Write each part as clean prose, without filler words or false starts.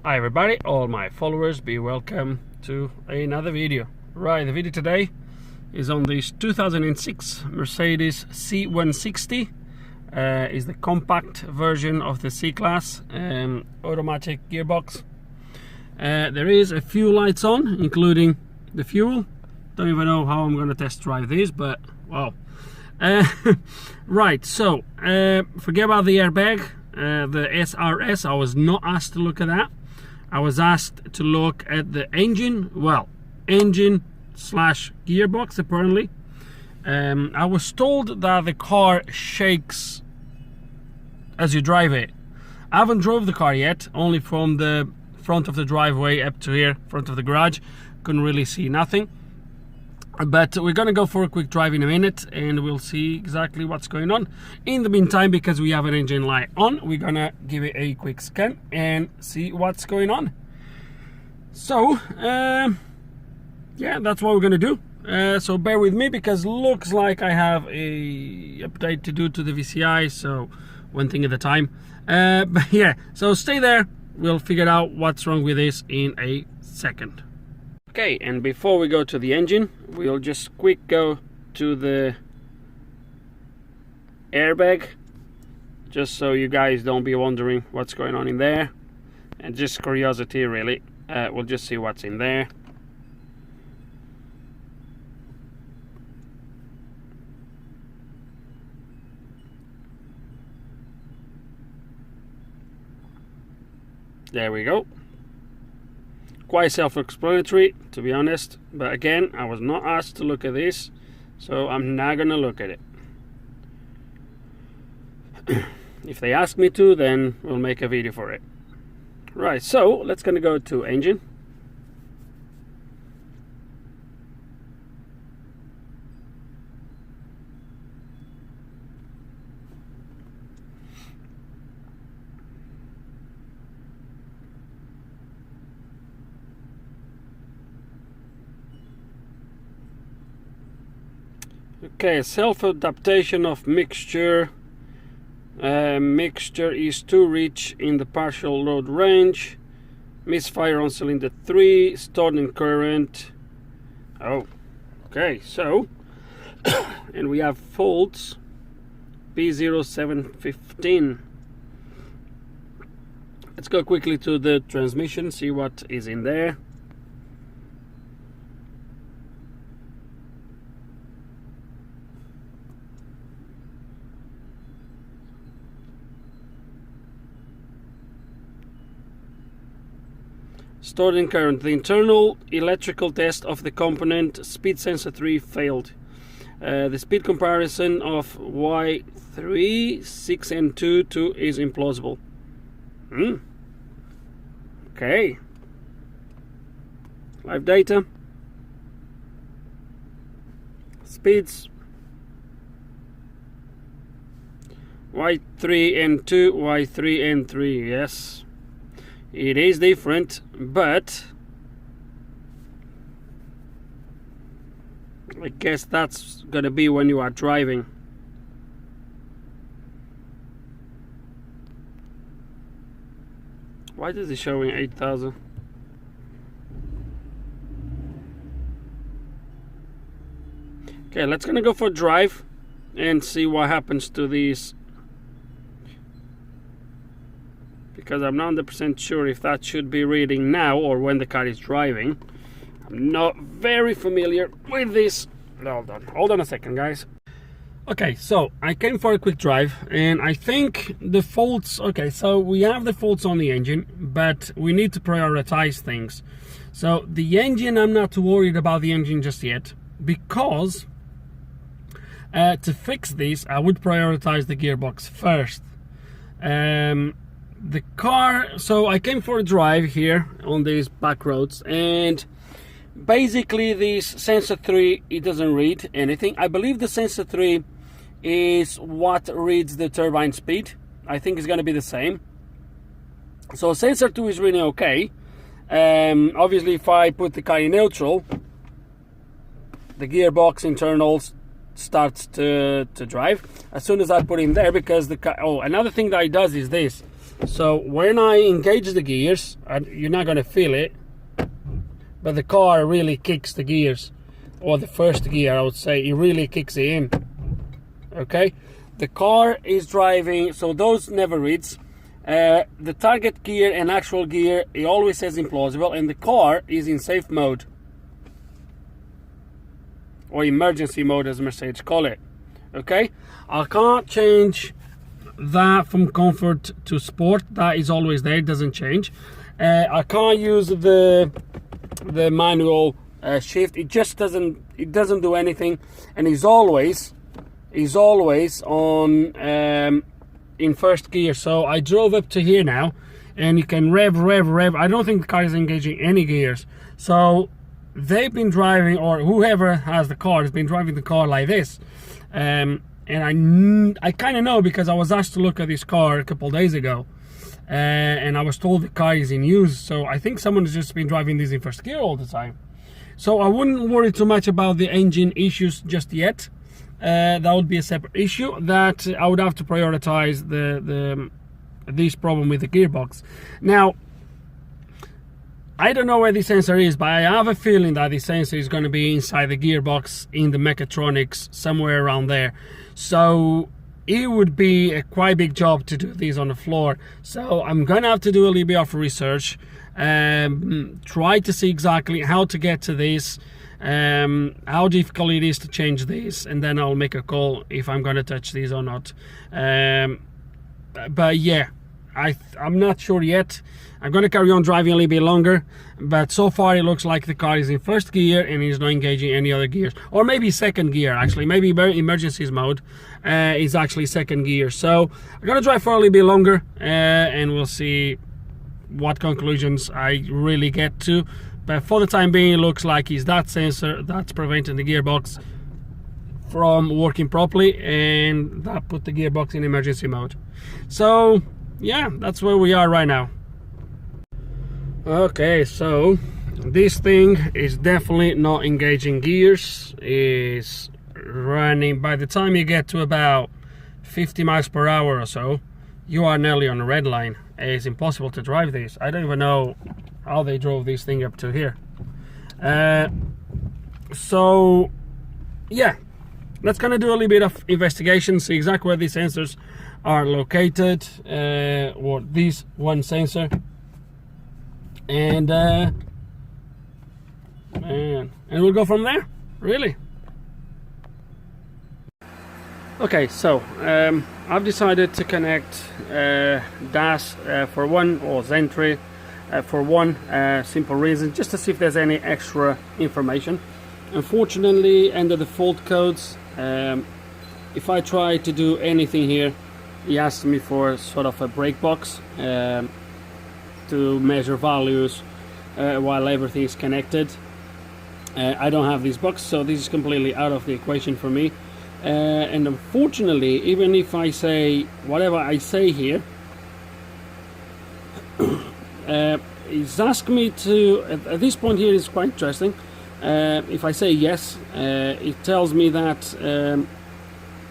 Hi everybody, all my followers, be welcome to another video. Right, the video today is on this 2006 Mercedes C160. Is the compact version of the C Class automatic gearbox. There is a few lights on, including the fuel. Don't even know how I'm going to test drive this, but wow. Right, so forget about the airbag, the SRS. I was not asked to look at that. I was asked to look at the engine, well, engine slash gearbox apparently. I was told that the car shakes as you drive it. I haven't drove the car yet, only from the front of the driveway up to here, front of the garage. Couldn't really see nothing. But we're gonna go for a quick drive in a minute and we'll see exactly what's going on. In the meantime, because we have an engine light on, we're gonna give it a quick scan and see what's going on. So yeah, that's what we're gonna do. So bear with me, because looks like I have a update to do to the VCI, so one thing at a time. But yeah, so stay there, we'll figure out what's wrong with this in a second. Okay, and before we go to the engine, we'll just quick go to the airbag, just so you guys don't be wondering what's going on in there, and just curiosity really. We'll just see what's in there. There we go. Quite self-explanatory, to be honest, but again, I was not asked to look at this, so I'm not gonna look at it. If they ask me to, then we'll make a video for it. Right, so let's gonna go to engine. Okay, self-adaptation of mixture. Mixture is too rich in the partial load range. Misfire on cylinder 3, stored in current. Oh, okay, so and we have faults P0715. Let's go quickly to the transmission, see what is in there. Stored in current. The internal electrical test of the component speed sensor 3 failed. The speed comparison of Y3, 6 and 2 is implausible. Okay. Live data. Speeds. Y3 and 2, Y3 and 3, yes. It is different, but I guess that's gonna be when you are driving. Why is it showing 8,000? Okay, let's gonna go for a drive and see what happens to these, because I'm not 100% sure if that should be reading now or when the car is driving. I'm not very familiar with this. Hold on a second, guys. Okay, so I came for a quick drive and I think the faults, okay, so we have the faults on the engine, but we need to prioritize things. So the engine, I'm not too worried about the engine just yet, because to fix this, I would prioritize the gearbox first. The car, so I came for a drive here on these back roads, and basically this sensor 3, it doesn't read anything. I believe the sensor 3 is what reads the turbine speed. I think it's going to be the same. So sensor 2 is really okay. Obviously if I put the car in neutral, the gearbox internals starts to drive as soon as I put in there, because the car, oh, another thing that it does is this. So when I engage the gears, you're not going to feel it, but the car really kicks the gears, or the first gear I would say, it really kicks it in. Okay, the car is driving, so those never reads. The target gear and actual gear, it always says implausible, and the car is in safe mode, or emergency mode as Mercedes call it. Okay, I can't change that from comfort to sport. That is always there, it doesn't change. I can't use the manual shift. It just doesn't do anything, and is always on in first gear. So I drove up to here now, and you can rev. I don't think the car is engaging any gears. So they've been driving, or whoever has the car has been driving the car like this. And I kind of know, because I was asked to look at this car a couple of days ago, and I was told the car is in use. So I think someone has just been driving this in first gear all the time. So I wouldn't worry too much about the engine issues just yet. That would be a separate issue that I would have to prioritize this problem with the gearbox. Now, I don't know where the sensor is, but I have a feeling that the sensor is going to be inside the gearbox in the mechatronics, somewhere around there. So it would be a quite big job to do this on the floor. So I'm going to have to do a little bit of research, try to see exactly how to get to this, how difficult it is to change this, and then I'll make a call if I'm going to touch these or not. But yeah, I'm not sure yet. I'm going to carry on driving a little bit longer, but so far it looks like the car is in first gear and is not engaging any other gears, or maybe second gear actually. Maybe emergency mode is actually second gear. So I'm going to drive for a little bit longer, and we'll see what conclusions I really get to. But for the time being, it looks like it's that sensor that's preventing the gearbox from working properly, and that put the gearbox in emergency mode. So yeah, that's where we are right now. Okay, so this thing is definitely not engaging gears. Is running, by the time you get to about 50 miles per hour or so, you are nearly on a red line. It's impossible to drive this. I don't even know how they drove this thing up to here. So yeah, let's gonna do a little bit of investigation, see exactly where these sensors are located, or this one sensor, and we'll go from there, really. Okay, so I've decided to connect DAS for one, or Zentry for one simple reason, just to see if there's any extra information. Unfortunately, under the fault codes, if I try to do anything here, he asks me for sort of a break box to measure values while everything is connected. I don't have this box, so this is completely out of the equation for me. And unfortunately, even if I say whatever I say here, he's asked me to, at this point here is quite interesting. If I say yes, it tells me that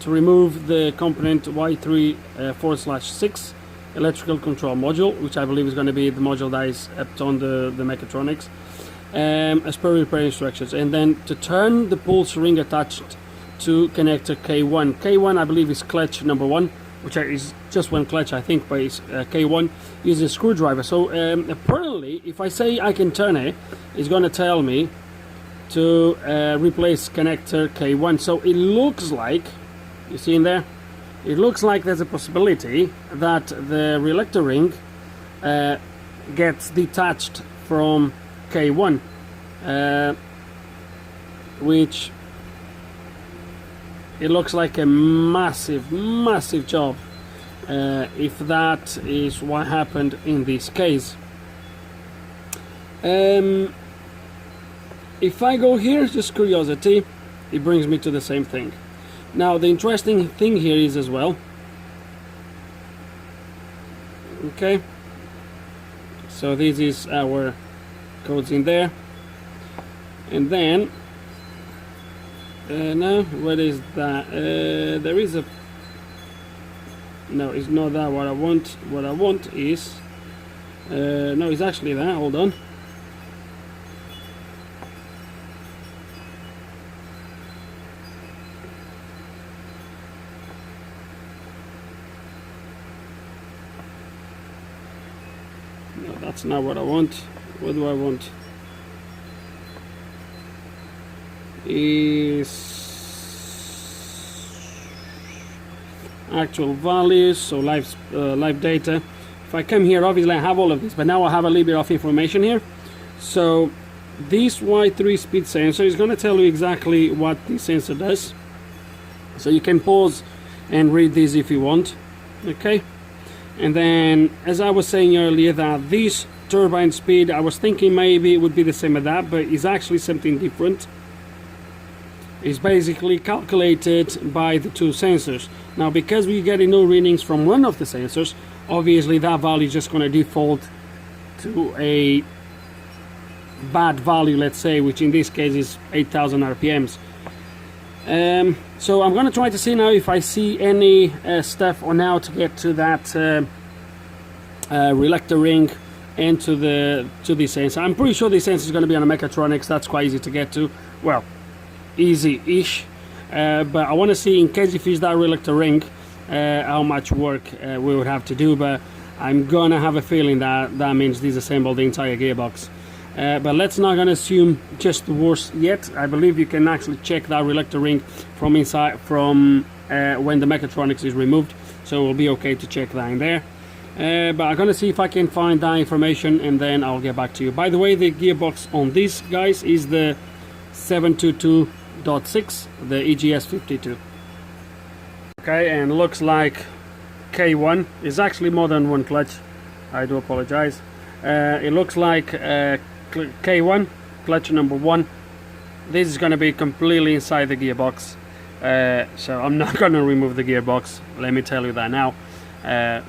to remove the component Y3/6 electrical control module, which I believe is going to be the module that is up on the mechatronics, as per repair instructions, and then to turn the pulse ring attached to connector K1. K1 I believe is clutch number 1, which is just one clutch I think, but it's K1 using a screwdriver. So apparently if I say I can turn it, it's going to tell me to replace connector K1. So it looks like, you see in there, it looks like there's a possibility that the relector ring gets detached from K1, which it looks like a massive job if that is what happened in this case. If I go here, just curiosity, it brings me to the same thing. Now the interesting thing here is as well, okay, so this is our codes in there, and then now what is that? There is a No, it's not that what I want. What I want is no, it's actually that. Hold on. No, that's not what I want. What do I want? Is actual values, so live data. If I come here, obviously I have all of this, but now I have a little bit of information here. So this Y3 speed sensor is going to tell you exactly what the sensor does, so you can pause and read this if you want. Okay, and then as I was saying earlier, that this turbine speed, I was thinking maybe it would be the same as that, but it's actually something different. Is basically calculated by the two sensors. Now, because we're getting no readings from one of the sensors, obviously that value is just going to default to a bad value, let's say, which in this case is 8,000 RPMs. So I'm going to try to see now if I see any stuff on how to get to that relector ring and to the sensor. I'm pretty sure the sensor is going to be on a mechatronics. That's quite easy to get to. Well, easy-ish, but I want to see, in case if it's that relector ring, how much work we would have to do. But I'm gonna have a feeling that that means disassemble the entire gearbox. But let's not gonna assume just the worst yet. I believe you can actually check that relector ring from inside, from when the mechatronics is removed, so we'll be okay to check that in there. But I'm gonna see if I can find that information, and then I'll get back to you. By the way, the gearbox on this, guys, is the 722.6, the EGS52. Okay, and looks like K1 is actually more than one clutch. I do apologize. It looks like K1, clutch number 1. This is going to be completely inside the gearbox, so I'm not going to remove the gearbox, let me tell you that now.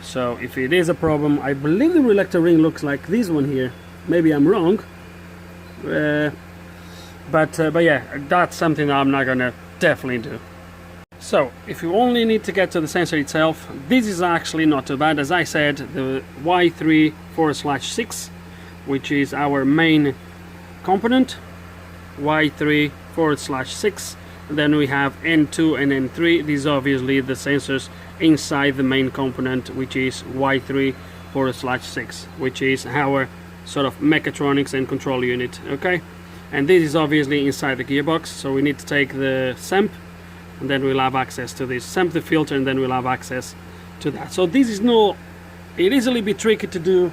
So if it is a problem, I believe the relector ring looks like this one here. Maybe I'm wrong. But yeah, that's something that I'm not gonna definitely do. So if you only need to get to the sensor itself, this is actually not too bad. As I said, the Y3/6, which is our main component, Y3/6. Then we have N2 and N3. These are obviously the sensors inside the main component, which is Y3/6, which is our sort of mechatronics and control unit. Okay. And this is obviously inside the gearbox, so we need to take the SEMP, and then we'll have access to this. SEMP the filter, and then we'll have access to that. So this is no, it is a little bit tricky to do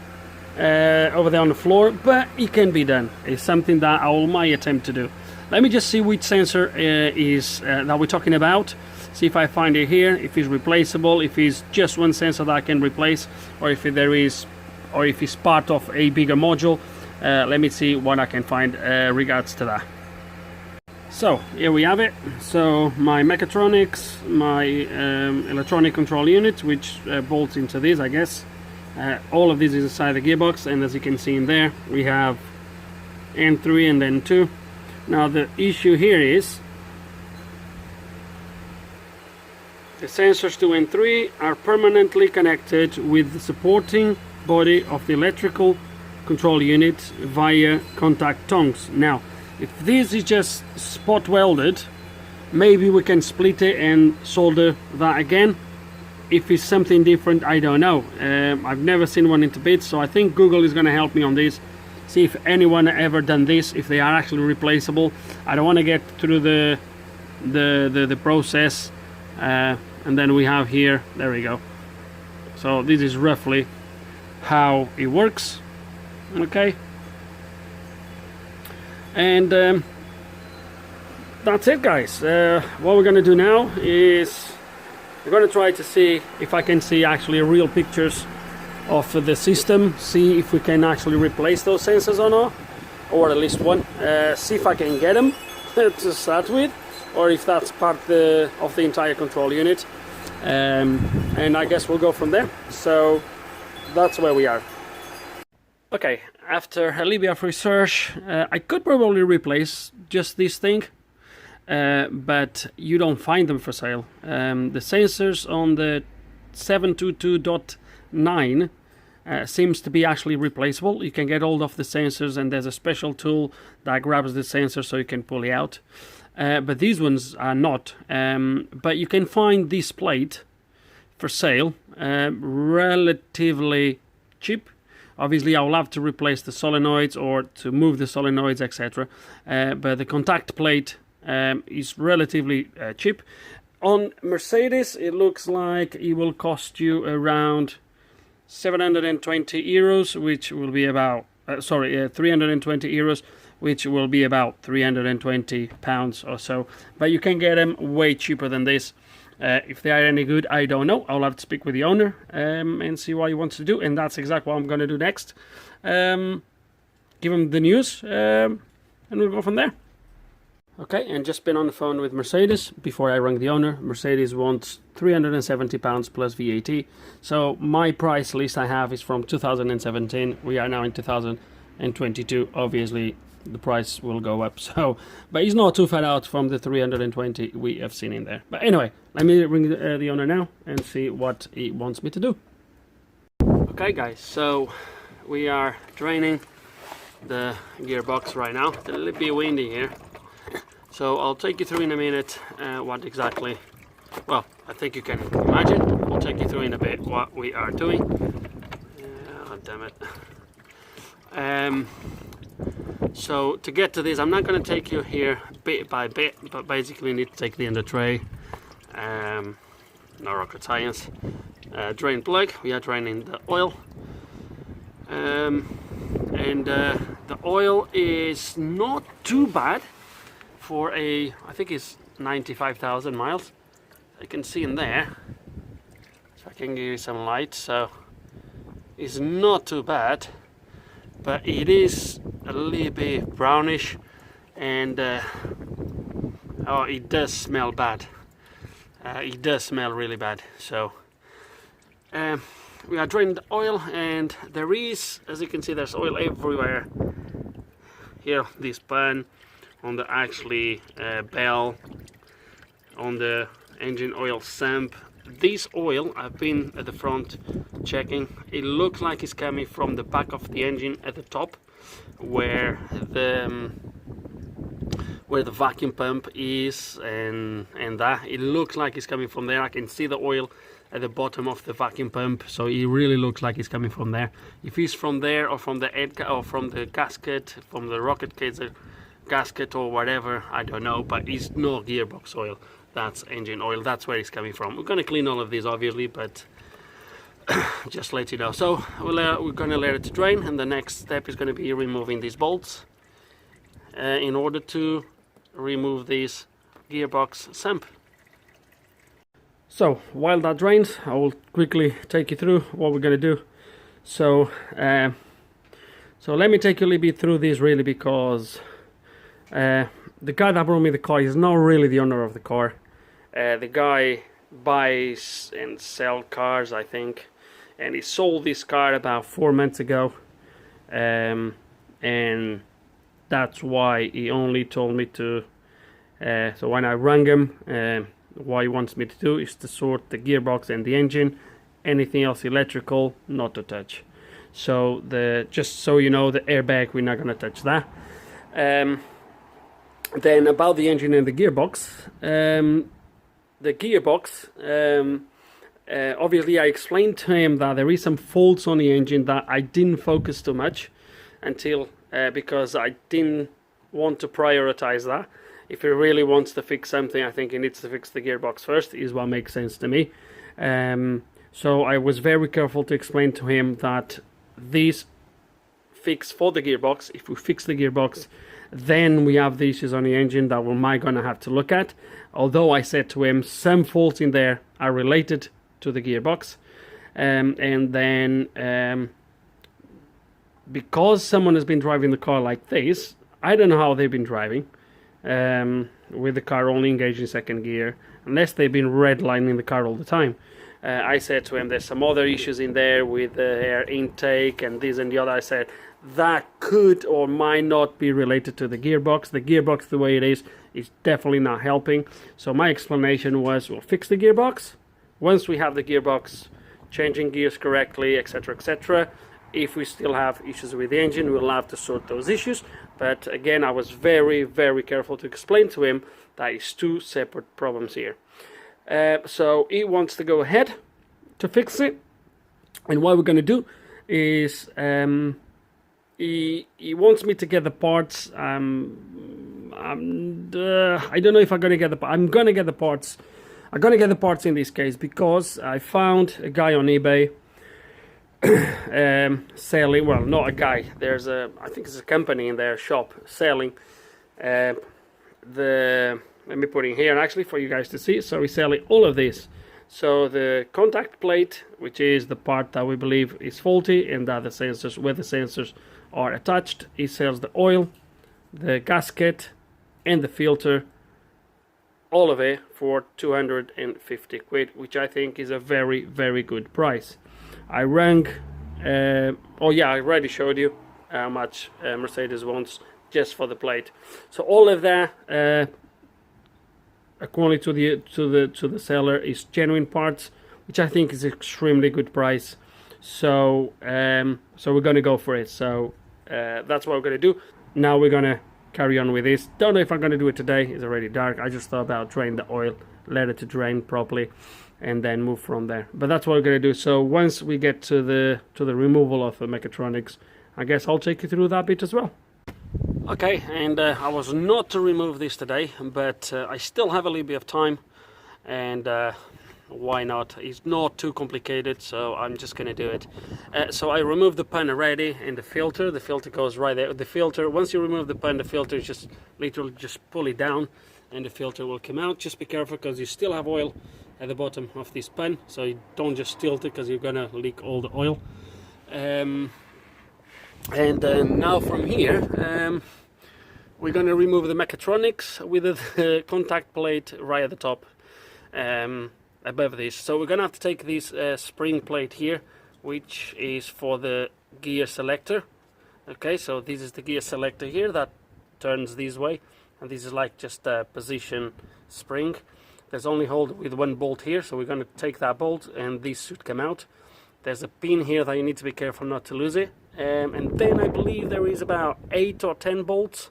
over there on the floor, but it can be done. It's something that I might attempt to do. Let me just see which sensor is that we're talking about. See if I find it here, if it's replaceable, if it's just one sensor that I can replace, or if there is, or if it's part of a bigger module. Let me see what I can find regards to that. So here we have it. So my mechatronics, my electronic control unit, which bolts into this, I guess. All of this is inside the gearbox, and as you can see in there, we have N3 and N2. Now the issue here is the sensors 2 and 3 are permanently connected with the supporting body of the electrical control unit via contact tongues. Now if this is just spot welded, maybe we can split it and solder that again. If it's something different, I don't know. I've never seen one into bits, so I think Google is going to help me on this. See if anyone ever done this, if they are actually replaceable. I don't want to get through the process, and then we have here, there we go. So this is roughly how it works. Okay, and that's it, guys. What we're gonna do now is we're gonna try to see if I can see actually real pictures of the system, see if we can actually replace those sensors or not, or at least one. See if I can get them to start with, or if that's part of the entire control unit, and I guess we'll go from there. So that's where we are. Okay, after a little bit of research, I could probably replace just this thing, but you don't find them for sale. The sensors on the W203 seems to be actually replaceable. You can get hold of the sensors, and there's a special tool that grabs the sensor so you can pull it out. But these ones are not. But you can find this plate for sale relatively cheap. Obviously I will have to replace the solenoids or to move the solenoids, etc. But the contact plate is relatively cheap. On Mercedes it looks like it will cost you around 720 euros, which will be about 320 euros, which will be about 320 pounds or so. But you can get them way cheaper than this. If they are any good, I don't know. I'll have to speak with the owner and see what he wants to do, and that's exactly what I'm going to do next. Give him the news, and we'll go from there. Okay, and just been on the phone with Mercedes before I rang the owner. Mercedes wants £370 plus VAT. So my price list I have is from 2017. We are now in 2022. Obviously the price will go up, so, but he's not too far out from the 320 we have seen in there. But anyway, let me ring the owner now and see what he wants me to do. Okay guys, so we are draining the gearbox right now. It's a little bit windy here, so I'll take you through in a minute what exactly, well, I think you can imagine. I'll take you through in a bit what we are doing. Oh, damn it. So to get to this, I'm not going to take you here bit by bit, but basically you need to take the under tray. No rocket science. Drain plug, we are draining the oil. The oil is not too bad for I think it's 95,000 miles. I can see in there, so I can give you some light. So it's not too bad, but it is a little bit brownish, and oh, it does smell bad. It does smell really bad. So we are draining the oil, and there is, as you can see, there's oil everywhere. Here, this pan, on the actually bell, on the engine oil sump. This oil, I've been at the front checking. It looks like it's coming from the back of the engine at the top, where the vacuum pump is, and that it looks like it's coming from there. I can see the oil at the bottom of the vacuum pump, so it really looks like it's coming from there. If it's from there, or from the head, or from the gasket, from the rocket cage gasket or whatever, I don't know, but it's no gearbox oil. That's engine oil. That's where it's coming from. We're going to clean all of these obviously, but just let you know. So we're going to let it drain, and the next step is going to be removing these bolts in order to remove this gearbox sump. So while that drains, I will quickly take you through what we're going to do. So let me take you a little bit through this, really, because the guy that brought me the car is not really the owner of the car. The guy buys and sells cars, I think, and he sold this car about 4 months ago, and that's why he only told me to, so when I rang him, what he wants me to do is to sort the gearbox and the engine. Anything else electrical, not to touch. So just so you know, the airbag, we're not going to touch that. Then about the engine and the gearbox, obviously I explained to him that there is some faults on the engine that I didn't focus too much until, because I didn't want to prioritize that. If he really wants to fix something, I think he needs to fix the gearbox first, is what makes sense to me. So I was very careful to explain to him that this fix for the gearbox, if we fix the gearbox, then we have the issues on the engine that we might gonna have to look at. Although I said to him, some faults in there are related to the gearbox, and then because someone has been driving the car like this, I don't know how they've been driving with the car only engaged in second gear, unless they've been redlining the car all the time. I said to him, there's some other issues in there with the air intake and this and the other. I said that could or might not be related to the gearbox. The gearbox, the way it is definitely not helping. So my explanation was, we'll fix the gearbox, once we have the gearbox changing gears correctly, etc., etc., if we still have issues with the engine, we'll have to sort those issues. But again, I was very, very careful to explain to him that it's two separate problems here. So he wants to go ahead to fix it, and what we're going to do is he wants me to get the parts. I don't know if I'm going to get the. I'm going to get the parts. I'm going to get the parts in this case because I found a guy on eBay selling. Well, not a guy. There's a. I think it's a company in their shop selling the. Let me put it here actually for you guys to see. So he's selling all of this. So the contact plate, which is the part that we believe is faulty, and that the sensors, where the sensors are attached, he sells the oil, the gasket, and the filter, all of it for 250 quid, which I think is a very, very good price. I rang. Oh yeah, I already showed you how much Mercedes wants just for the plate. So all of that. According to the seller, is genuine parts, which I think is extremely good price. So so we're gonna go for it. So that's what we're gonna do. Now we're gonna carry on with this. Don't know if I'm gonna do it today. It's already dark. I just thought about drain the oil, let it to drain properly, and then move from there. But that's what we're gonna do. So once we get to the removal of the mechatronics, I guess I'll take you through that bit as well. Okay, and I was not to remove this today, but I still have a little bit of time, and why not? It's not too complicated, so I'm just gonna do it. So I removed the pan already, and the filter goes right there. The filter, once you remove the pan, the filter is just literally just pull it down and the filter will come out. Just be careful because you still have oil at the bottom of this pan, so you don't just tilt it because you're gonna leak all the oil. And now from here we're going to remove the mechatronics with the contact plate right at the top above this. So we're going to have to take this spring plate here, which is for the gear selector. Okay, so this is the gear selector here that turns this way, and this is like just a position spring. There's only hold with one bolt here, so we're going to take that bolt and this should come out. There's a pin here that you need to be careful not to lose it. And then I believe there is about 8 or 10 bolts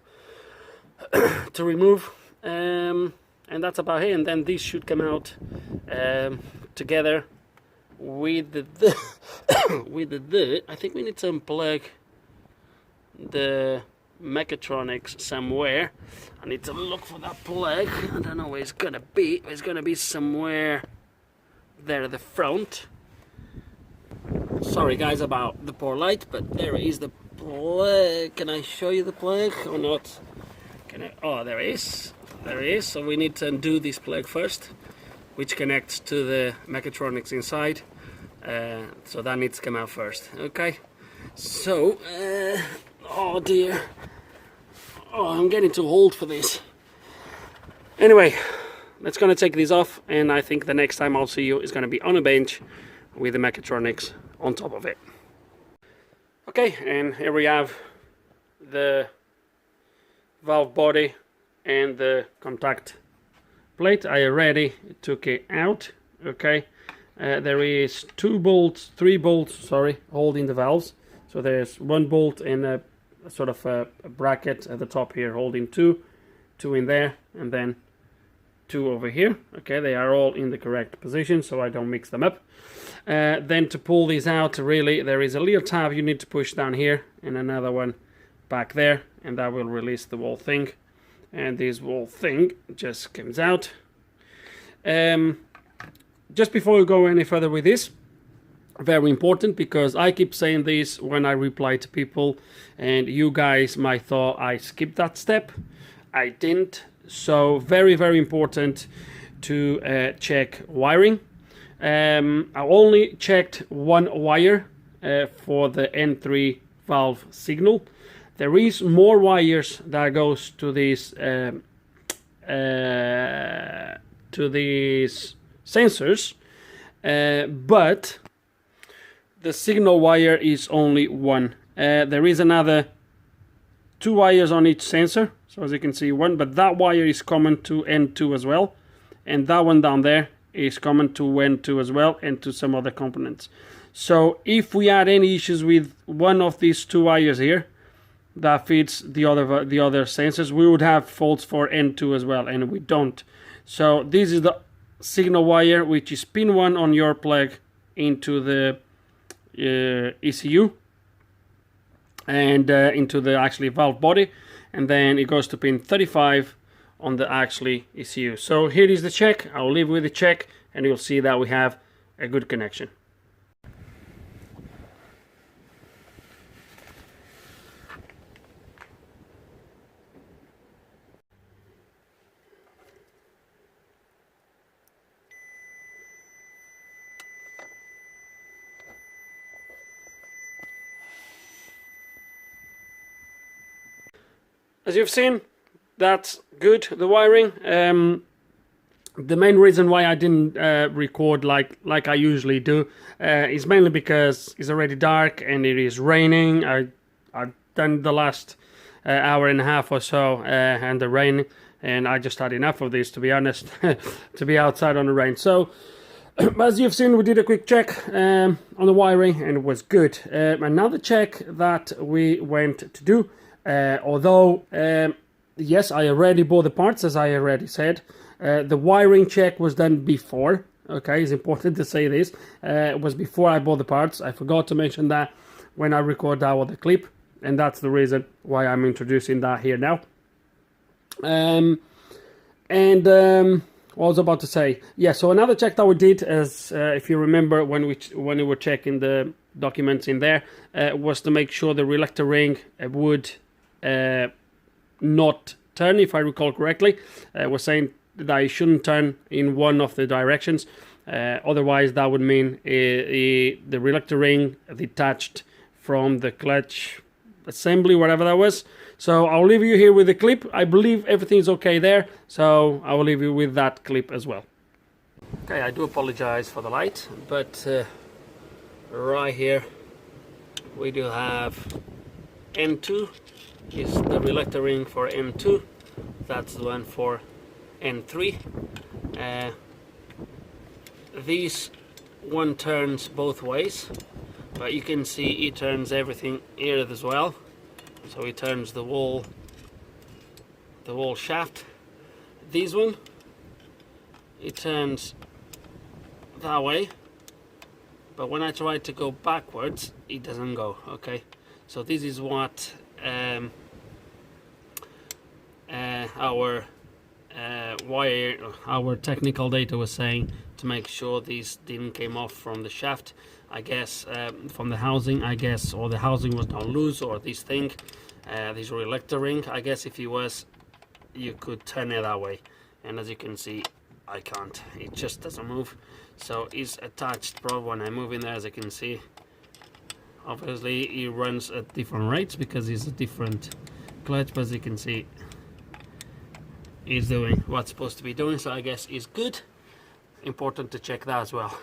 to remove, and that's about it. And then these should come out together with the I think we need to unplug the mechatronics somewhere. I need to look for that plug. I don't know where it's gonna be. It's gonna be somewhere there at the front. Sorry guys about the poor light, but there is the plug. Can I show you the plug or not? Can I? Oh, there it is. There it is. So we need to undo this plug first, which connects to the mechatronics inside. So that needs to come out first. Okay. So, oh dear. Oh, I'm getting too old for this. Anyway, let's gonna take these off, and I think the next time I'll see you is gonna be on a bench with the mechatronics on top of it. Okay, and here we have the valve body and the contact plate. I already took it out. Okay, there is 3 bolts, sorry, holding the valves. So there's 1 bolt and a sort of a bracket at the top here holding 2 in there, and then 2 over here. Okay, they are all in the correct position, so I don't mix them up. Then to pull these out, really, there is a little tab you need to push down here, and another one back there, and that will release the whole thing. And this whole thing just comes out. Just before we go any further with this, very important, because I keep saying this when I reply to people, and you guys might thought I skipped that step. I didn't. So very, very important to check wiring. I only checked 1 wire for the N3 valve signal. There is more wires that goes to these sensors, but the signal wire is only 1. There is another 2 wires on each sensor, so as you can see 1, but that wire is common to N2 as well, and that one down there is common to N2 as well, and to some other components. So if we had any issues with one of these two wires here that feeds the other sensors, we would have faults for N2 as well, and we don't. So this is the signal wire, which is pin 1 on your plug into the ECU and into the actually valve body, and then it goes to pin 35 on the actually ECU. So here is the check. I'll leave with the check, and you'll see that we have a good connection. As you've seen, that's good, the wiring. The main reason why I didn't record like I usually do is mainly because it's already dark and it is raining. I've done the last hour and a half or so and the rain, and I just had enough of this, to be honest, to be outside on the rain. So as you've seen, we did a quick check on the wiring, and it was good. Another check that we went to do, although yes, I already bought the parts, as I already said. The wiring check was done before. Okay, it's important to say this. It was before I bought the parts. I forgot to mention that when I recorded our the clip, and that's the reason why I'm introducing that here now. What I was about to say, yeah. So another check that we did, as if you remember when we were checking the documents in there, was to make sure the reluctor ring would not turn, if I recall correctly. We're saying that it shouldn't turn in one of the directions, otherwise that would mean the reluctor ring detached from the clutch assembly, whatever that was. So I'll leave you here with the clip. I believe everything's okay there, so I will leave you with that clip as well. Okay, I do apologize for the light, but right here we do have N2 is the reluctor ring for N2. That's the one for N3. This one turns both ways, but you can see it turns everything here as well. So it turns the wall shaft. This one, it turns that way, but when I try to go backwards, it doesn't go. Okay, so this is what our technical data was saying, to make sure these didn't came off from the shaft, I guess, from the housing, I guess, or the housing was not loose, or this thing, this reluctor ring, I guess if it was, you could turn it that way, and as you can see, I can't, it just doesn't move. So it's attached, probably when I move in there, as you can see, obviously it runs at different rates because it's a different clutch, but as you can see, it's doing what's supposed to be doing, so I guess it's good. Important to check that as well.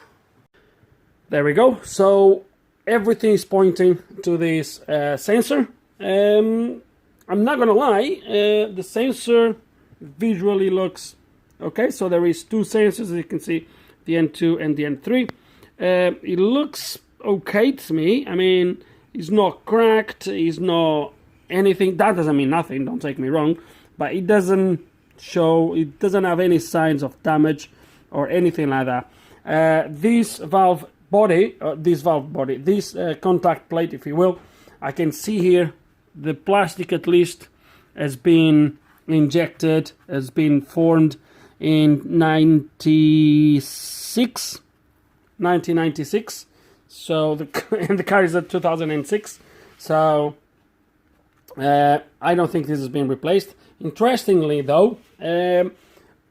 There we go. So everything is pointing to this sensor. I'm not gonna lie, the sensor visually looks okay. So there is two sensors, as you can see, the N2 and the N3. It looks okay to me. I mean, it's not cracked, it's not anything. That doesn't mean nothing, don't take me wrong, but it doesn't show, it doesn't have any signs of damage or anything like that. This valve body, this contact plate, if you will, I can see here the plastic at least has been injected, has been formed in 1996. So and the car is at 2006. So I don't think this has been replaced. Interestingly though,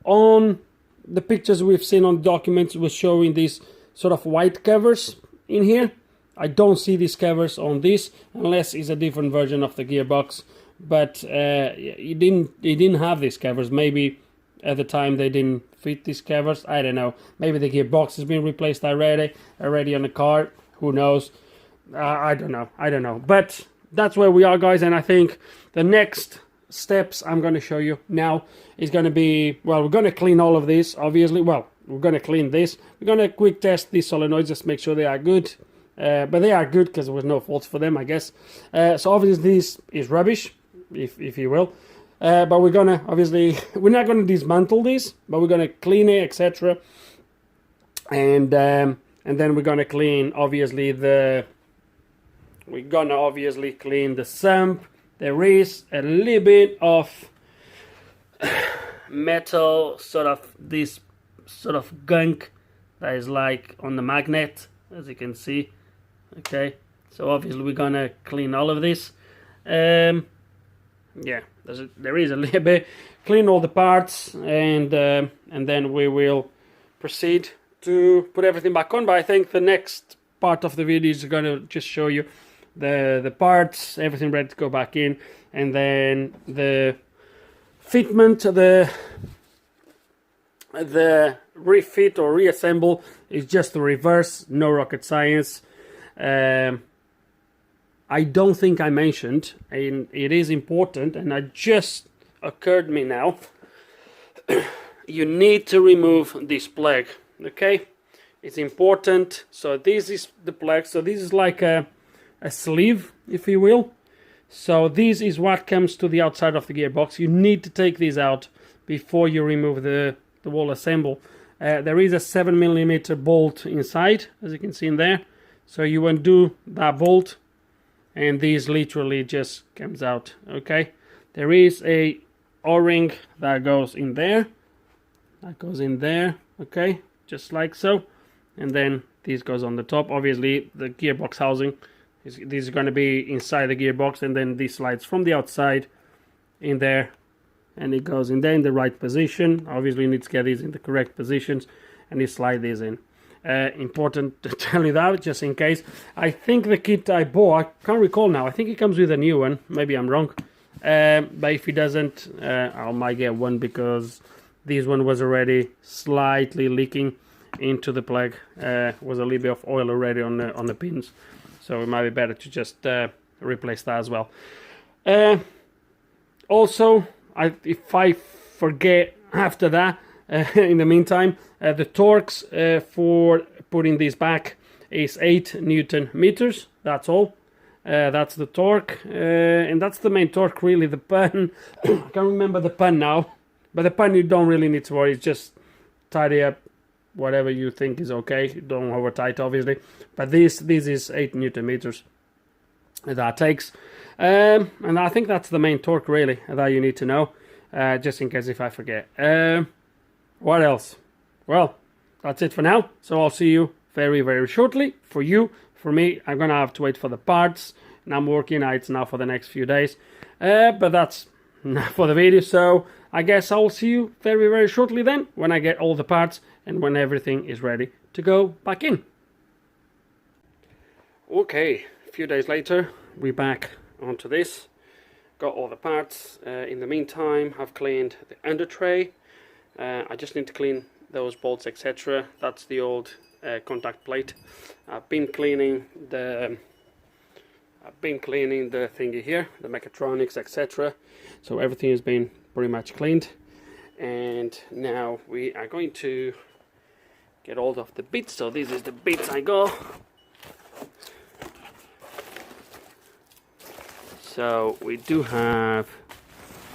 on the pictures we've seen on documents was showing these sort of white covers in here. I don't see these covers on this, unless it's a different version of the gearbox, but it didn't have these covers. Maybe at the time they didn't fit these covers, I don't know. Maybe the gearbox has been replaced already on the car, who knows. I don't know, but that's where we are, guys. And I think the next steps I'm going to show you now is going to be, well, we're going to clean all of this, obviously. Well, we're gonna clean this. We're gonna quick test these solenoids, just make sure they are good. But they are good because there was no faults for them, I guess. So obviously this is rubbish, if you will. But we're gonna, obviously, we're not gonna dismantle this, but we're gonna clean it, etc. And then we're gonna clean, obviously, clean the sump. There is a little bit of metal, this sort of gunk that is like on the magnet, as you can see. Okay, so obviously we're gonna clean all of this. Yeah, there is a little bit. Clean all the parts, and then we will proceed to put everything back on. But I think the next part of the video is gonna just show you the parts, everything ready to go back in, and then the fitment, the refit or reassemble is just the reverse, no rocket science. I don't think I mentioned, and it is important, and it just occurred me now, you need to remove this plug, okay? It's important. So this is the plug, so this is like a sleeve, if you will. So this is what comes to the outside of the gearbox. You need to take these out before you remove the whole assemble. There is a 7mm bolt inside, as you can see in there. So you undo that bolt, and this literally just comes out, okay? There is a O-ring that goes in there. That goes in there, okay? Just like so. And then this goes on the top. Obviously, the gearbox housing, this is going to be inside the gearbox, and then this slides from the outside in there, and it goes in there in the right position. Obviously, you need to get these in the correct positions, and you slide these in. Important to tell you that, just in case. I think the kit I bought, I can't recall now, I think it comes with a new one, maybe I'm wrong. But if it doesn't, I might get one, because this one was already slightly leaking into the plug. Was a little bit of oil already on the pins, so it might be better to just replace that as well. Also, if I forget after that, in the meantime, the torques for putting this back is 8 Newton meters. That's all. That's the torque, and that's the main torque, really. The pun, I can't remember the pun now, but the pun you don't really need to worry. It's just tidy up whatever you think is okay. Don't over tight, obviously. But this is 8 Newton meters that takes, and I think that's the main torque, really, that you need to know, just in case if I forget. What else? Well, that's it for now. So I'll see you very, very shortly. For you, for me, I'm gonna have to wait for the parts, and I'm working nights now for the next few days. But that's for the video. So I guess I'll see you very, very shortly then, when I get all the parts and when everything is ready to go back in. Okay, a few days later, we're back onto this. Got all the parts. In the meantime, I've cleaned the under tray. I just need to clean those bolts, etc. That's the old contact plate. I've been cleaning the thingy here, the mechatronics, etc. So everything has been pretty much cleaned, and now we are going to get hold of the bits. So this is the bits I got. So we do have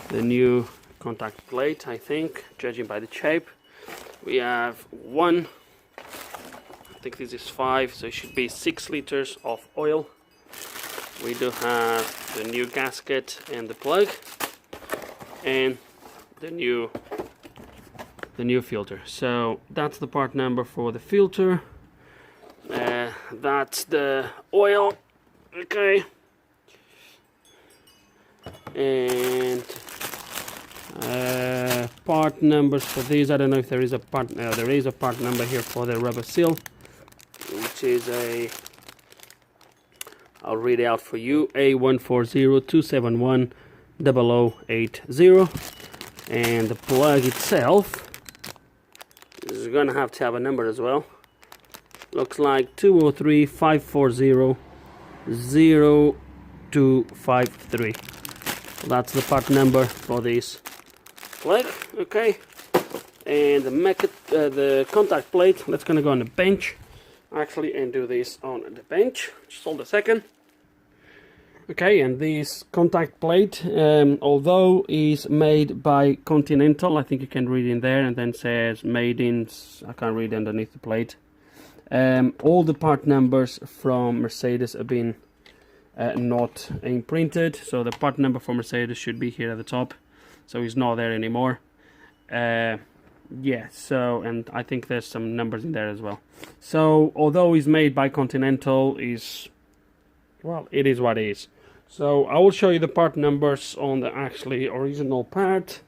the new contact plate, I think, judging by the shape. We have one, I think this is 5, so it should be 6 liters of oil. We do have the new gasket and the plug, and the new filter. So that's the part number for the filter. That's the oil, okay. And part numbers for these, I don't know if there is a part, there is a part number here for the rubber seal, which is I'll read it out for you, A1402710080, and the plug itself is gonna have to have a number as well. Looks like 203 540 0253. That's the part number for this plug, okay. And the contact plate, let's gonna go on the bench actually and do this on the bench. Just hold a second. Okay, and this contact plate, although is made by Continental, I think you can read in there, and then says made in, I can't read underneath the plate. All the part numbers from Mercedes have been not imprinted, so the part number for Mercedes should be here at the top, so it's not there anymore. Yeah, so, and I think there's some numbers in there as well. So although it's made by Continental, well, it is what it is. So I will show you the part numbers on the actually original part.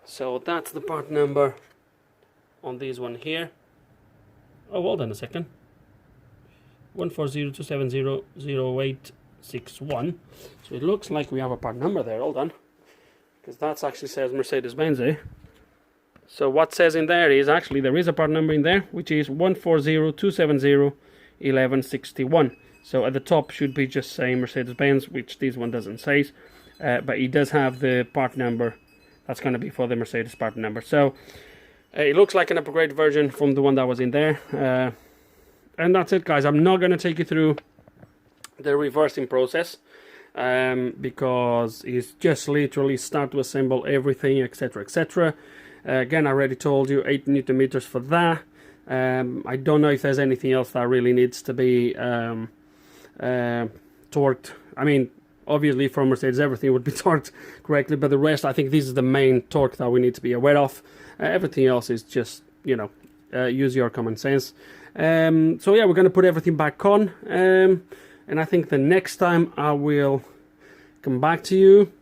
So that's the part number on this one here. Oh, hold on a second. 14027000861. So it looks like we have a part number there. Hold on, because that actually says Mercedes-Benz, eh? So what says in there is actually there is a part number in there, which is 14027011161. So at the top should be just saying Mercedes-Benz, which this one doesn't say, but it does have the part number. That's going to be for the Mercedes part number. So it looks like an upgraded version from the one that was in there. And that's it, guys. I'm not going to take you through the reversing process because it's just literally start to assemble everything, etc., etc. Again, I already told you 8 Newton meters for that. I don't know if there's anything else that really needs to be torqued. I mean, obviously for Mercedes everything would be torqued correctly, but the rest, I think this is the main torque that we need to be aware of. Everything else is just, you know, use your common sense. So yeah, we're going to put everything back on, and I think the next time I will come back to you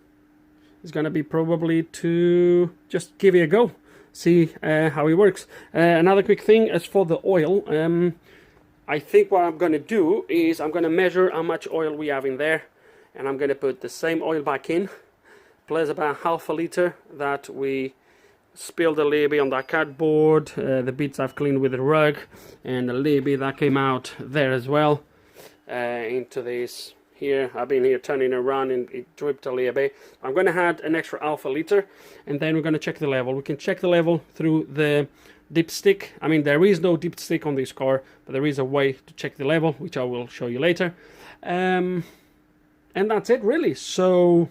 is going to be probably to just give it a go, see how it works. Another quick thing as for the oil, I think what I'm going to do is I'm going to measure how much oil we have in there, and I'm going to put the same oil back in, plus about half a liter that we spilled a little bit on that cardboard, the bits I've cleaned with the rug, and a little bit that came out there as well, into this here. I've been here turning around and it dripped a little bit. I'm going to add an extra half a liter, and then we're going to check the level. We can check the level through the dipstick. I mean, there is no dipstick on this car, but there is a way to check the level, which I will show you later. And that's it, really. So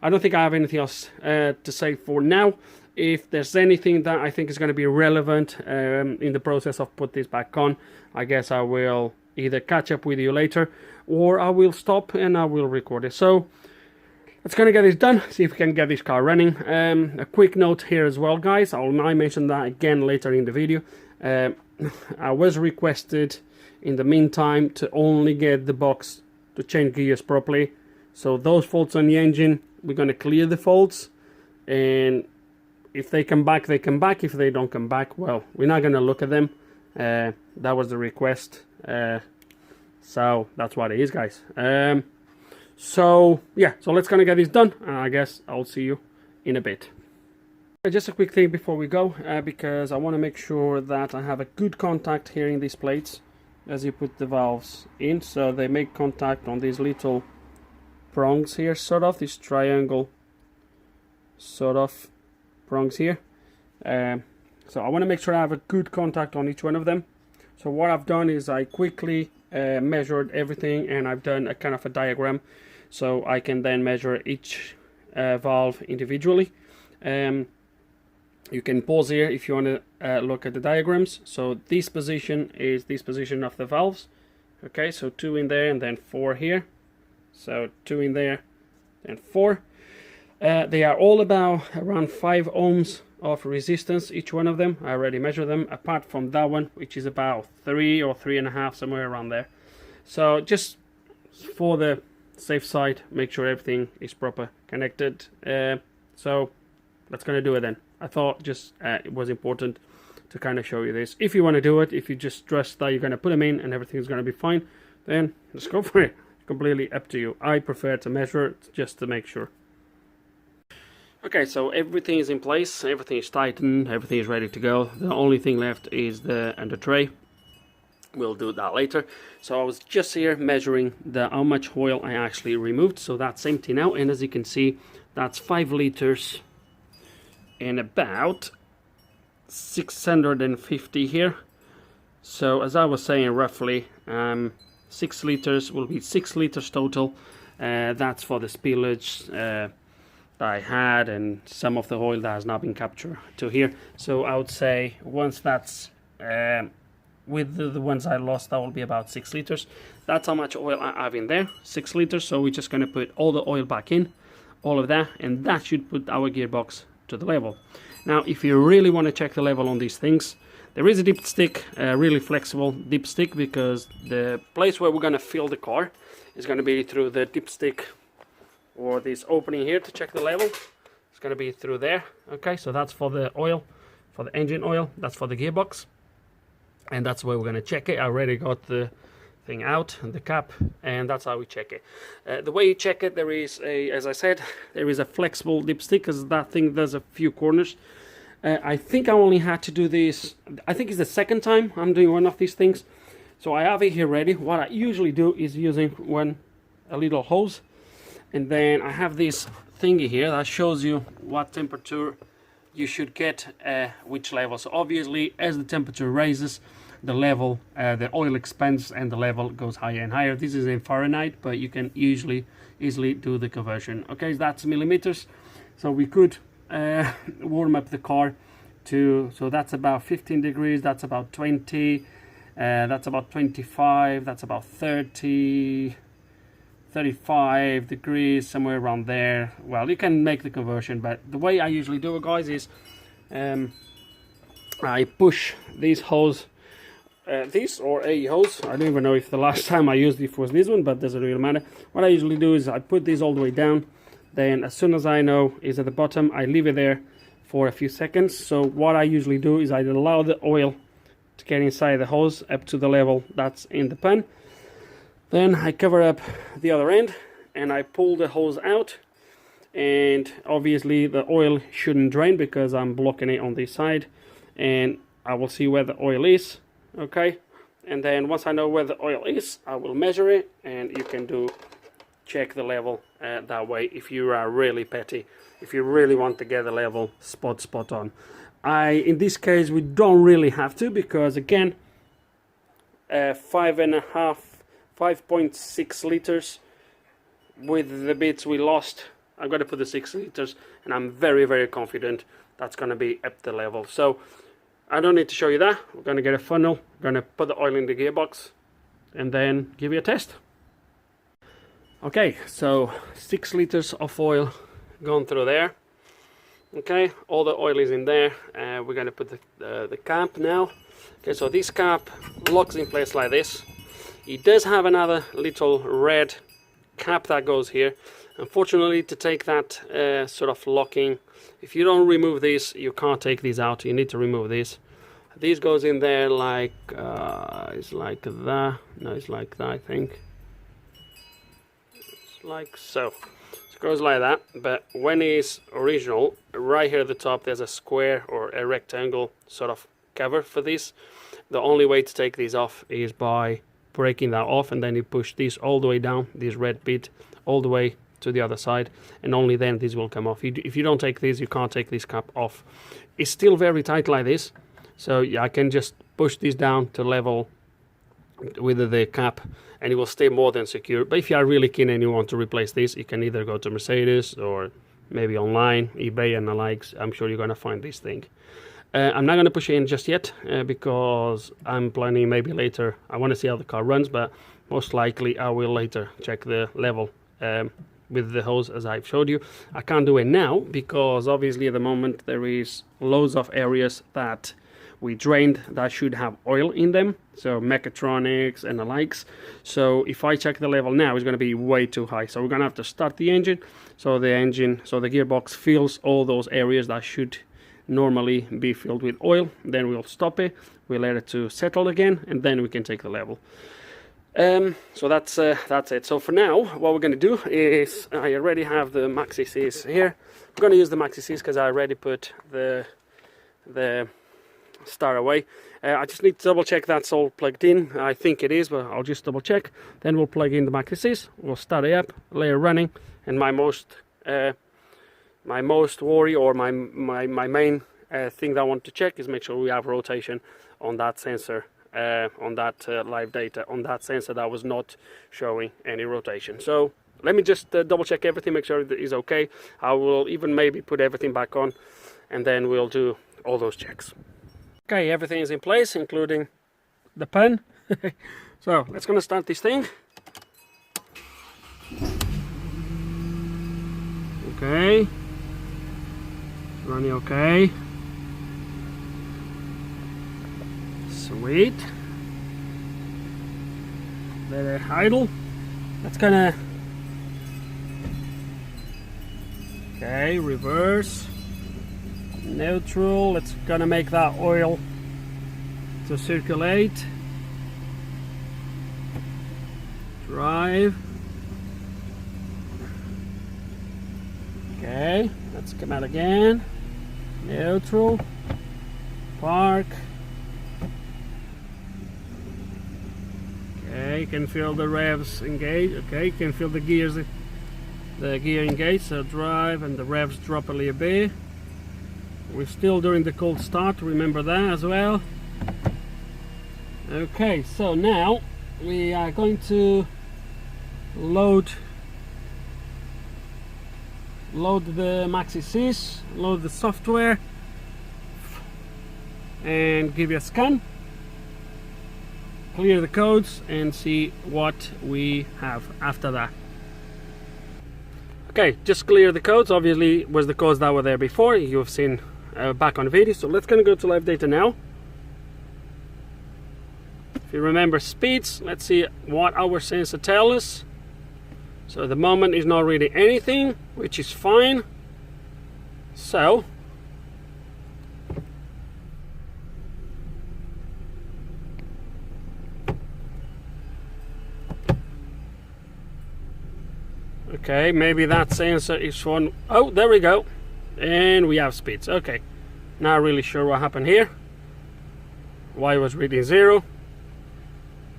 I don't think I have anything else to say for now. If there's anything that I think is going to be relevant in the process of put this back on, I guess I will either catch up with you later, or I will stop and I will record it. So let's gonna get this done, see if we can get this car running. A quick note here as well, guys, I might mention that again later in the video. I was requested in the meantime to only get the box to change gears properly. So those faults on the engine, we're gonna clear the faults, and if they come back, they come back. If they don't come back, well, we're not gonna look at them. That was the request. So that's what it is, guys. So yeah, so let's gonna get this done, and I guess I'll see you in a bit. Just a quick thing before we go, because I want to make sure that I have a good contact here in these plates as you put the valves in, so they make contact on these little prongs here, sort of this triangle sort of prongs here. So I want to make sure I have a good contact on each one of them. So what I've done is I quickly measured everything, and I've done a kind of a diagram, so I can then measure each valve individually. You can pause here if you want to look at the diagrams. So this position is this position of the valves. Okay, so 2 in there and then 4 here. So 2 in there and 4. They are all about around 5 ohms of resistance, each one of them. I already measured them, apart from that one, which is about 3 or 3.5, somewhere around there. So just for the safe side, make sure everything is proper connected. So let's gonna do it then. I thought just it was important to kind of show you this. If you want to do it, if you just trust that you're going to put them in and everything's going to be fine, then let's go for it. Completely up to you. I prefer to measure it just to make sure. Okay, so everything is in place, everything is tightened, everything is ready to go. The only thing left is the under tray. We'll do that later. So I was just here measuring how much oil I actually removed. So that's empty now, and as you can see, that's 5 liters and about 650 here. So as I was saying, roughly 6 liters will be 6 liters total. That's for the spillage that I had and some of the oil that has not been captured to here. So I would say once that's with the ones I lost, that will be about 6 liters. That's how much oil I have in there, 6 liters. So we're just going to put all the oil back in, all of that, and that should put our gearbox to the level. Now if you really want to check the level on these things, there is a dipstick, really flexible dipstick, because the place where we're going to fill the car is going to be through the dipstick, or this opening here to check the level. It's going to be through there. Okay, so that's for the oil, for the engine oil, that's for the gearbox, and that's where we're going to check it. I already got the thing out and the cap, and that's how we check it. The way you check it, there is a, as I said, there is a flexible dipstick, because that thing does a few corners. I think I only had to do this, I think it's the second time I'm doing one of these things. So I have it here ready. What I usually do is using a little hose, and then I have this thingy here that shows you what temperature you should get, which level. So obviously as the temperature raises, the level, the oil expands and the level goes higher and higher. This is in Fahrenheit, but you can easily do the conversion. Okay, that's millimeters. So we could warm up the car to, so that's about 15 degrees, that's about 20, that's about 25, that's about 30, 35 degrees, somewhere around there. Well, you can make the conversion, but the way I usually do it, guys, is I push these hose, this or a hose, I don't even know if the last time I used it was this one, but doesn't really matter. What I usually do is I put this all the way down, then as soon as I know it's at the bottom, I leave it there for a few seconds. So what I usually do is I allow the oil to get inside the hose up to the level that's in the pan. Then I cover up the other end and I pull the hose out, and obviously the oil shouldn't drain because I'm blocking it on this side, and I will see where the oil is. Okay, and then once I know where the oil is, I will measure it, and you can check the level that way if you are really petty, if you really want to get the level spot on. In this case we don't really have to, because again 5.6 liters with the bits we lost, I've got to put the 6 liters, and I'm very confident that's going to be up the level. So I don't need to show you that. We're going to get a funnel, we're going to put the oil in the gearbox and then give you a test. Okay, so 6 liters of oil gone through there. Okay, all the oil is in there. We're going to put the cap now. Okay, so this cap locks in place like this. It does have another little red cap that goes here. Unfortunately, to take that sort of locking, if you don't remove this, you can't take these out. You need to remove this. This goes in there like it's like that. No, it's like that, I think. Like so. It goes like that, but when it's original, right here at the top there's a square or a rectangle sort of cover for this. The only way to take these off is by breaking that off, and then you push this all the way down, this red bit all the way to the other side, and only then this will come off. If you don't take this, you can't take this cap off. It's still very tight like this, so yeah, I can just push this down to level with the cap, and it will stay more than secure. But if you are really keen and you want to replace this, you can either go to Mercedes or maybe online, eBay and the likes. I'm sure you're going to find this thing. I'm not going to push it in just yet because I'm planning maybe later. I want to see how the car runs, but most likely I will later check the level with the hose as I've showed you. I can't do it now because obviously at the moment there is loads of areas that we drained that should have oil in them, so mechatronics and the likes. So if I check the level now, it's going to be way too high, so we're going to have to start the engine, so the gearbox fills all those areas that should normally be filled with oil. Then we'll stop it, we'll let it to settle again, and then we can take the level. So that's it. So for now, what we're going to do is, I already have the maxi Cs here. I'm going to use the maxi Cs because I already put the start away. I just need to double check that's all plugged in. I think it is, but I'll just double check. Then we'll plug in the maxi Cs, we'll start it up, lay it running, and my most worry, or my main thing that I want to check is make sure we have rotation on that sensor, on that live data, on that sensor that was not showing any rotation. So let me just double check everything, make sure it is okay. I will even maybe put everything back on, and then we'll do all those checks. Okay, everything is in place, including the pen. So let's gonna start this thing. Okay, running okay. Sweet. Let it idle. That's gonna. Okay, reverse. Neutral. Let's gonna make that oil to circulate. Drive. Okay, let's come out again. Neutral. Park. Okay, you can feel the revs engage. Okay, you can feel the gears, the gear engage. So drive and the revs drop a little bit. We're still doing the cold start, remember that as well. Okay, so now we are going to load the Maxi-Sys, load the software, and give you a scan, clear the codes, and see what we have after that. Okay, just clear the codes. Obviously was the codes that were there before, you've seen back on the video. So let's gonna go to live data now. If you remember speeds, let's see what our sensor tells us. So at the moment is not reading anything, which is fine. So okay, maybe that sensor is on. Oh, there we go, and we have speeds. Okay, not really sure what happened here, why it was reading 0.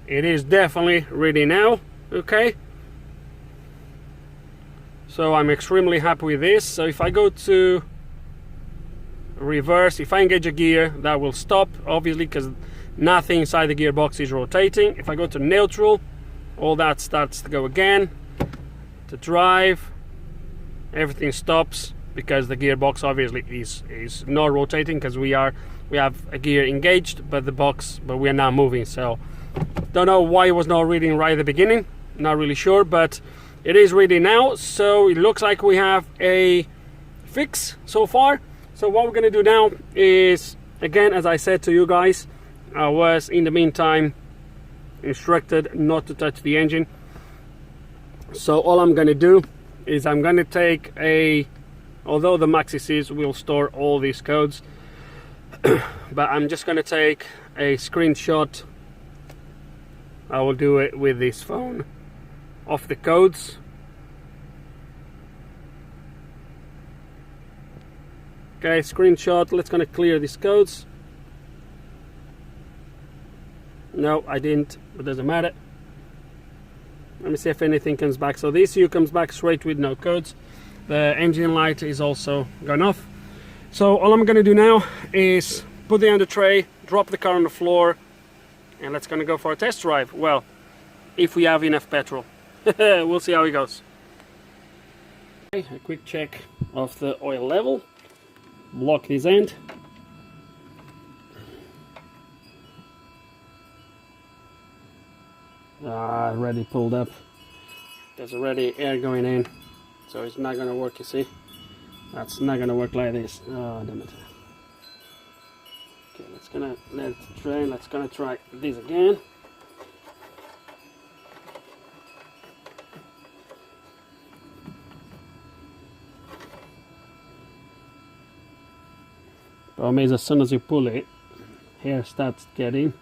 It is definitely reading now. Okay, so I'm extremely happy with this. So if I go to reverse, if I engage a gear, that will stop, obviously, because nothing inside the gearbox is rotating. If I go to neutral, all that starts to go again. To drive, everything stops because the gearbox obviously is not rotating, because we have a gear engaged, but we are now moving. So don't know why it was not reading right at the beginning, not really sure, but it is reading now. So it looks like we have a fix so far. So what we're going to do now is, again, as I said to you guys, I was in the meantime instructed not to touch the engine. So all I'm going to do is I'm going to take although the Maxi-Sys will store all these codes, but I'm just going to take a screenshot. I will do it with this phone of the codes. Okay, screenshot. Let's gonna clear these codes. No, I didn't, but doesn't matter. Let me see if anything comes back. So the ECU comes back straight with no codes. The engine light is also gone off. So all I'm gonna do now is put it on the tray, drop the car on the floor, and let's gonna go for a test drive. Well, if we have enough petrol. We'll see how it goes. Okay, a quick check of the oil level. Block this end. Already pulled up. There's already air going in, so it's not gonna work, you see. That's not gonna work like this. Oh, damn it. Okay, let's gonna let it drain. Let's gonna try this again. Problem is, as soon as you pull it, air starts getting.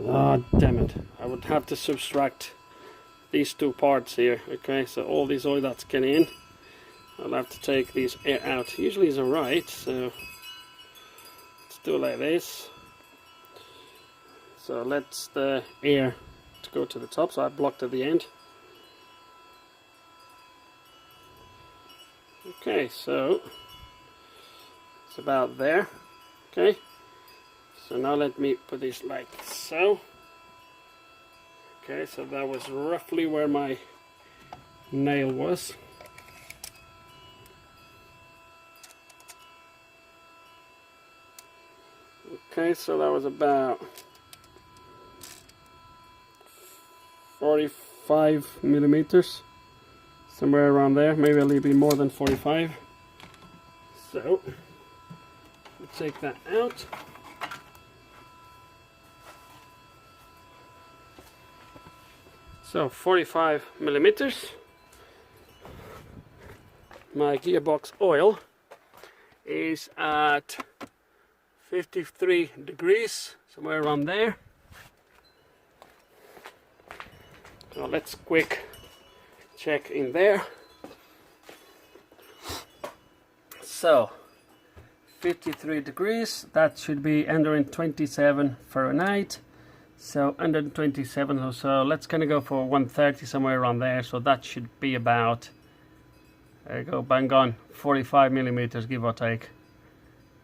Oh, damn it. I would have to subtract these two parts here. Okay, so all this oil that's getting in, I'll have to take this air out. Usually it's alright, so let's do it like this. So let's the air to to go to the top, so I blocked at the end. Okay, so it's about there. Okay, so now let me put this like so. Okay, so that was roughly where my nail was. Okay, so that was about 45 millimeters, somewhere around there, maybe a little bit more than 45. So we'll take that out. So 45 millimeters. My gearbox oil is at 53 degrees, somewhere around there. So let's quick check in there. So 53 degrees, that should be 127 Fahrenheit. So 127 or so, let's kind of go for 130, somewhere around there. So that should be about, there you go, bang on, 45 millimeters, give or take.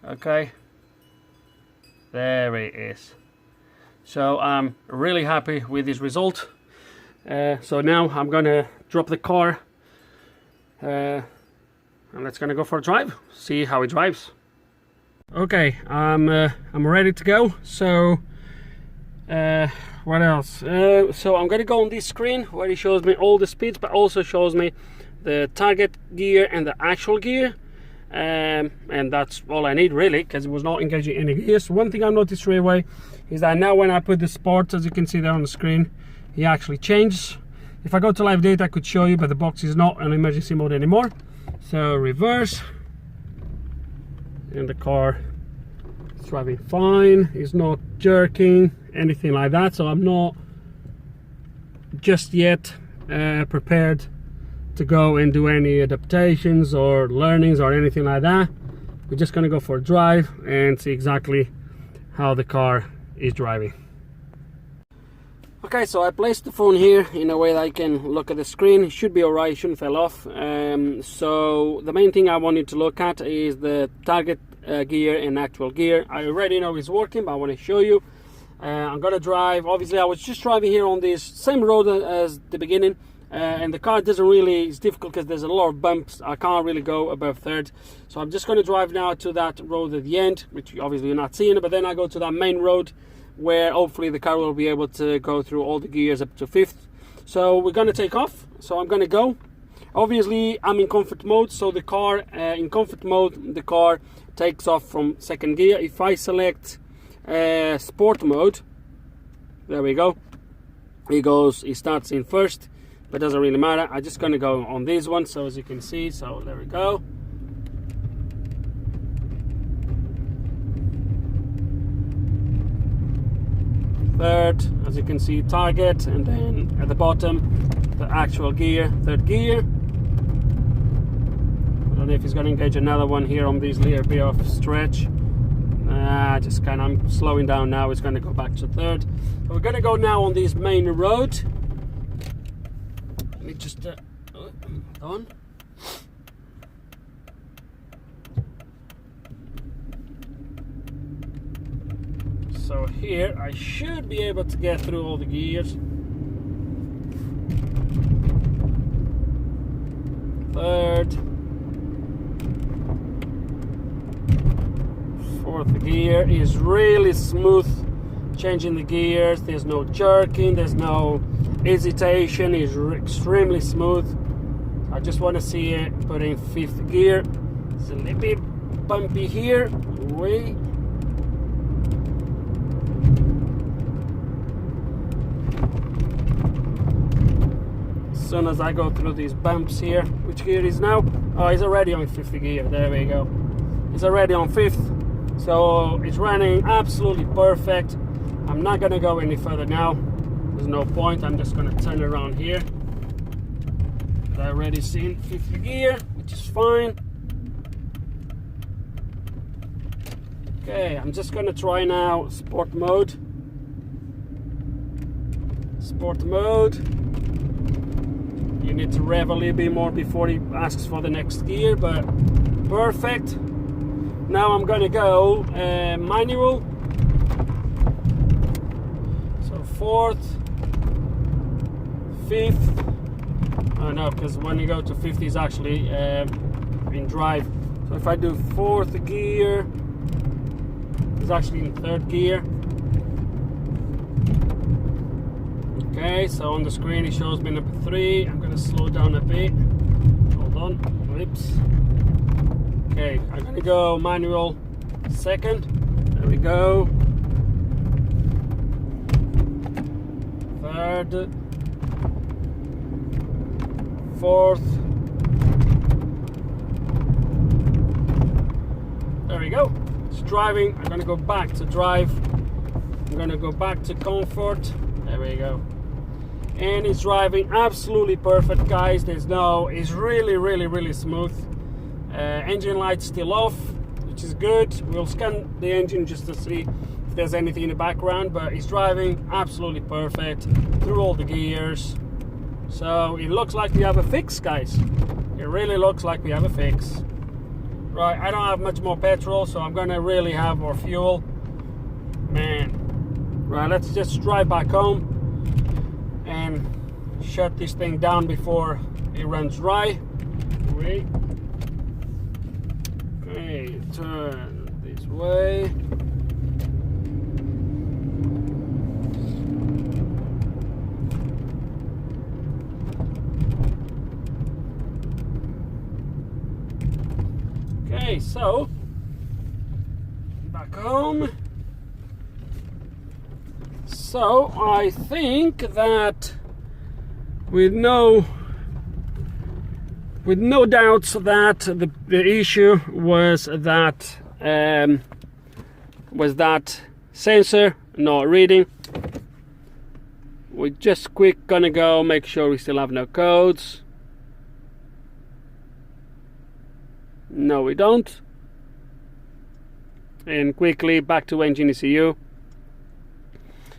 Okay, there it is. So I'm really happy with this result. So now I'm gonna drop the car and let's gonna go for a drive, see how it drives. Okay, I'm ready to go. So what else? So I'm gonna go on this screen where it shows me all the speeds, but also shows me the target gear and the actual gear, and that's all I need really, because it was not engaging any gears. One thing I noticed straight away is that now when I put the sport, as you can see there on the screen, he actually changes. If I go to live data I could show you, but the box is not on emergency mode anymore. So reverse, and the car is driving fine, it's not jerking, anything like that. So I'm not just yet prepared to go and do any adaptations or learnings or anything like that. We're just gonna go for a drive and see exactly how the car is driving. Okay, so I placed the phone here in a way that I can look at the screen. It should be alright, it shouldn't fall off. So the main thing I wanted to look at is the target gear and actual gear. I already know it's working, but I want to show you. I'm gonna drive. Obviously I was just driving here on this same road as the beginning, and the car doesn't really, it's difficult because there's a lot of bumps. I can't really go above third, so I'm just going to drive now to that road at the end, which obviously you're not seeing, but then I go to that main road where hopefully the car will be able to go through all the gears up to fifth. So we're going to take off, so I'm going to go. Obviously I'm in comfort mode, so the car in comfort mode, the car takes off from second gear. If I select sport mode, there we go, he starts in first, but doesn't really matter. I'm just gonna go on this one, so as you can see, so there we go. Third, as you can see, target, and then at the bottom the actual gear, third gear. I don't know if he's gonna engage another one here on this little bit of stretch. Just kind of, I'm slowing down now, it's gonna go back to third. So we're gonna go now on this main road. Let me just on. So here I should be able to get through all the gears. Third, fourth gear is really smooth. Changing the gears, there's no jerking, there's no hesitation, is extremely smooth. I just want to see it put in fifth gear. It's a little bit bumpy here. Wait. As soon as I go through these bumps here, which gear is now? Oh, he's already on fifth gear. There we go. He's already on fifth, so it's running absolutely perfect. I'm not gonna go any further now. There's no point. I'm just gonna turn around here. I already seen fifth gear, which is fine. Okay, I'm just gonna try now sport mode. sport mode. You need to rev a little bit more before he asks for the next gear, but perfect. Now I'm gonna go manual. So 4th, 5th. Oh no, because when you go to 5th is actually in drive. So if I do 4th gear, it's actually in 3rd gear. Okay, so on the screen it shows me number 3. I'm gonna slow down a bit. Hold on, whoops. Okay, I'm gonna go manual 2nd. There we go. 3rd. 4th. There we go. It's driving. I'm gonna go back to drive. I'm gonna go back to comfort. There we go. And it's driving absolutely perfect, guys. It's really smooth. Engine light still off, which is good. We'll scan the engine just to see if there's anything in the background, but it's driving absolutely perfect through all the gears. So it looks like we have a fix, guys. It really looks like we have a fix. Right, I don't have much more petrol, so I'm gonna really have more fuel. Man. Right, let's just drive back home and shut this thing down before it runs dry. Wait. Okay, turn this way. Okay, so back home. So I think that with no doubts that the issue was that sensor not reading. We're just gonna go make sure we still have no codes. No, we don't. And quickly back to engine ECU.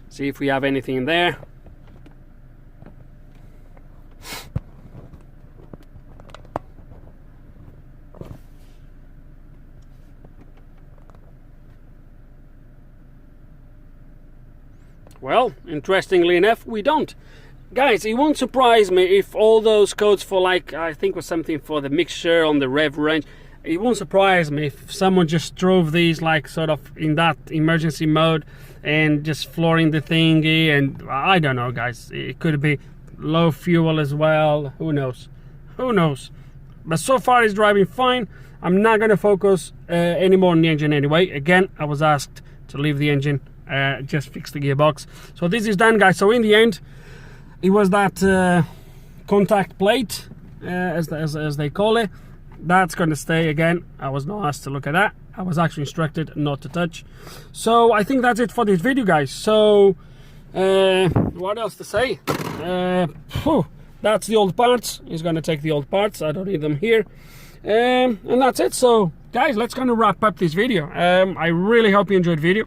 See if we have anything in there. Well, interestingly enough, we don't. Guys, it won't surprise me if all those codes for, like, I think was something for the mixture on the rev range. It won't surprise me if someone just drove these like sort of in that emergency mode and just flooring the thingy, and I don't know, guys. It could be low fuel as well. Who knows? Who knows? But so far it's driving fine. I'm not going to focus anymore on the engine anyway. Again, I was asked to leave the engine, just fix the gearbox. So this is done, guys. So in the end, it was that contact plate, as they call it. That's going to stay. Again, I was not asked to look at that. I was actually instructed not to touch. So I think that's it for this video, guys. So what else to say? That's the old parts. He's going to take the old parts. I don't need them here. And that's it. So guys, let's kind of wrap up this video. I really hope you enjoyed the video.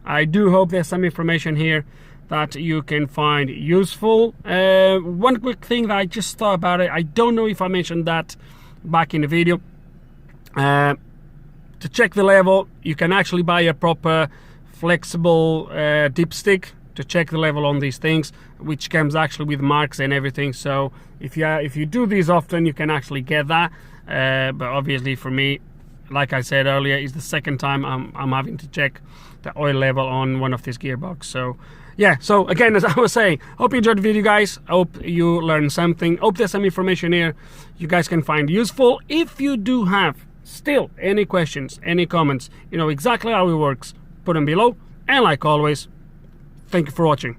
I do hope there's some information here that you can find useful. One quick thing that I just thought about it, I don't know if I mentioned that back in the video. To check the level, you can actually buy a proper flexible dipstick to check the level on these things, which comes actually with marks and everything. So if you do these often, you can actually get that. But obviously for me, like I said earlier, it's the second time I'm having to check the oil level on one of these gearbox. So yeah, so again, as I was saying, hope you enjoyed the video, guys. Hope you learned something. Hope there's some information here you guys can find useful. If you do have still any questions, any comments, you know exactly how it works, put them below. And like always, thank you for watching.